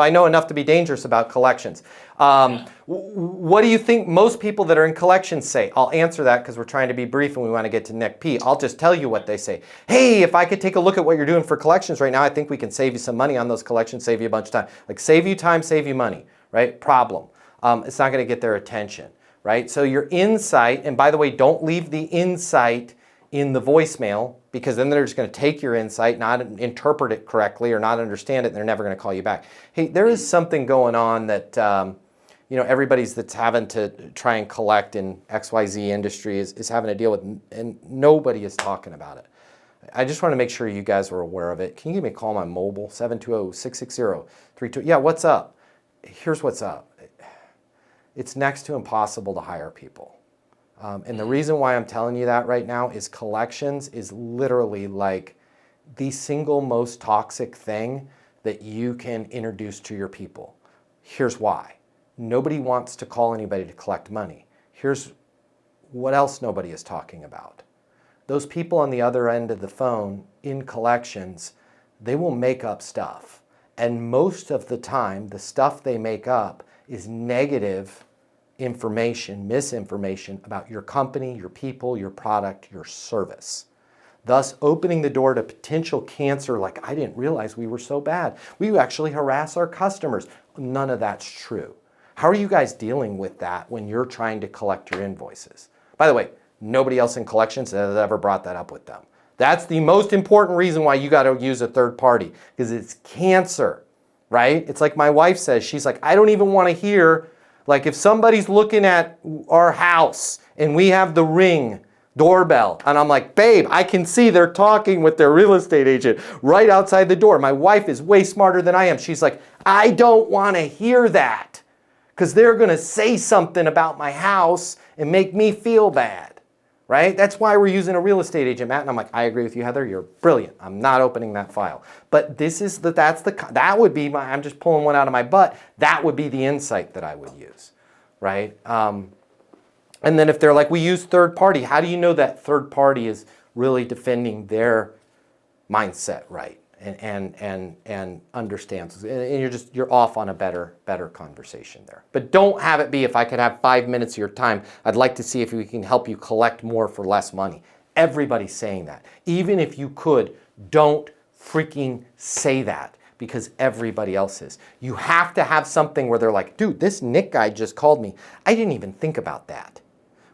I know enough to be dangerous about collections. What do you think most people that are in collections say? I'll answer that because we're trying to be brief and we want to get to Nick P. I'll just tell you what they say. Hey, if I could take a look at what you're doing for collections right now, I think we can save you some money on those collections, save you a bunch of time. Like save you time, save you money, right? Problem. It's not going to get their attention, right? So your insight, and by the way, don't leave the insight in the voicemail, because then they're just going to take your insight, not interpret it correctly or not understand it, and they're never going to call you back. Hey, there is something going on that everybody's that's having to try and collect in XYZ industry is having to deal with, and nobody is talking about it. I just want to make sure you guys are aware of it. Can you give me a call on my mobile, 720-660-32? Yeah, what's up? Here's what's up. It's next to impossible to hire people. And the reason why I'm telling you that right now is collections is literally like the single most toxic thing that you can introduce to your people. Here's why. Nobody wants to call anybody to collect money. Here's what else nobody is talking about. Those people on the other end of the phone in collections, they will make up stuff. And most of the time, the stuff they make up is negative information, misinformation about your company, your people, your product, your service. Thus opening the door to potential cancer like, I didn't realize we were so bad. We actually harass our customers. None of that's true. How are you guys dealing with that when you're trying to collect your invoices? By the way, nobody else in collections has ever brought that up with them. That's the most important reason why you got to use a third party, because it's cancer, right? It's like my wife says, she's like, I don't even want to hear. Like if somebody's looking at our house and we have the Ring doorbell and I'm like, babe, I can see they're talking with their real estate agent right outside the door. My wife is way smarter than I am. She's like, I don't want to hear that because they're going to say something about my house and make me feel bad, right? That's why we're using a real estate agent, Matt. And I'm like, I agree with you, Heather. You're brilliant. I'm not opening that file. But this is that would be my, I'm just pulling one out of my butt. That would be the insight that I would use, right? And then if they're like, we use third party, how do you know that third party is really defending their mindset right and understands? And you're off on a better conversation there. But don't have it be, if I could have 5 minutes of your time, I'd like to see if we can help you collect more for less money. Everybody's saying that. Even if you could, don't freaking say that, because everybody else is. You have to have something where they're like, dude, this Nick guy just called me. I didn't even think about that.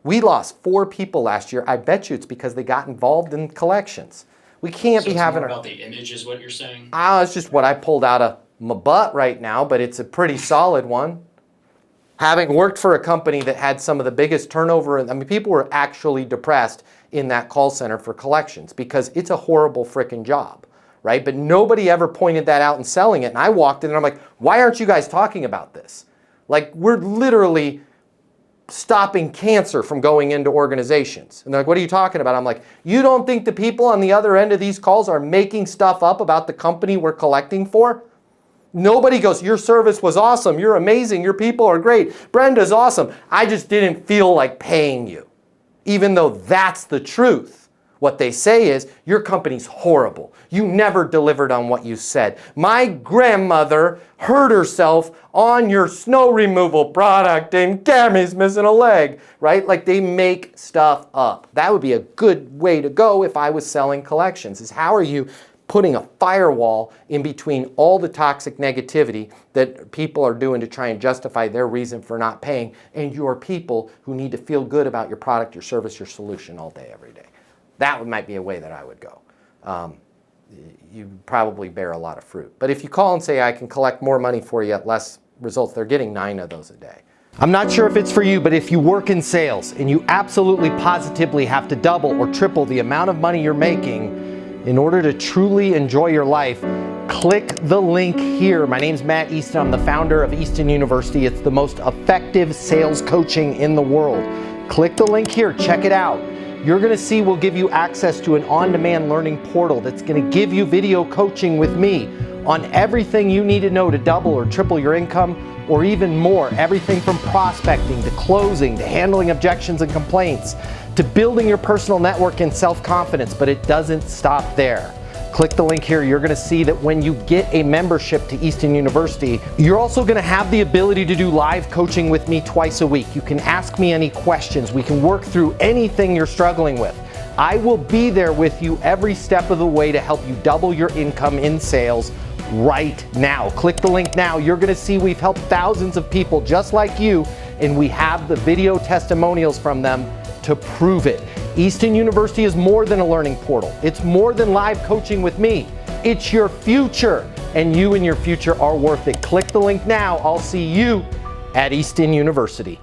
We lost 4 people last year. I bet you it's because they got involved in collections. We can't be having more about the image is what you're saying? It's just what I pulled out of my butt right now, but it's a pretty solid one. Having worked for a company that had some of the biggest turnover, I mean, people were actually depressed in that call center for collections because it's a horrible freaking job, right? But nobody ever pointed that out in selling it. And I walked in and I'm like, why aren't you guys talking about this? Like, we're literally stopping cancer from going into organizations. And they're like, what are you talking about? I'm like, you don't think the people on the other end of these calls are making stuff up about the company we're collecting for? Nobody goes, your service was awesome. You're amazing. Your people are great. Brenda's awesome. I just didn't feel like paying you. Even though that's the truth. What they say is, your company's horrible. You never delivered on what you said. My grandmother hurt herself on your snow removal product and Tammy's missing a leg, right? Like, they make stuff up. That would be a good way to go if I was selling collections, is how are you putting a firewall in between all the toxic negativity that people are doing to try and justify their reason for not paying, and your people who need to feel good about your product, your service, your solution all day, every day. That might be a way that I would go. You probably bear a lot of fruit. But if you call and say, I can collect more money for you at less results, they're getting 9 of those a day. I'm not sure if it's for you, but if you work in sales and you absolutely positively have to double or triple the amount of money you're making in order to truly enjoy your life, click the link here. My name's Matt Easton. I'm the founder of Easton University. It's the most effective sales coaching in the world. Click the link here. Check it out. You're going to see we'll give you access to an on-demand learning portal that's going to give you video coaching with me on everything you need to know to double or triple your income, or even more. Everything from prospecting to closing to handling objections and complaints to building your personal network and self-confidence. But it doesn't stop there. Click the link here. You're gonna see that when you get a membership to Easton University, you're also gonna have the ability to do live coaching with me twice a week. You can ask me any questions. We can work through anything you're struggling with. I will be there with you every step of the way to help you double your income in sales right now. Click the link now. You're gonna see we've helped thousands of people just like you, and we have the video testimonials from them to prove it. Easton University is more than a learning portal. It's more than live coaching with me. It's your future, and you and your future are worth it. Click the link now. I'll see you at Easton University.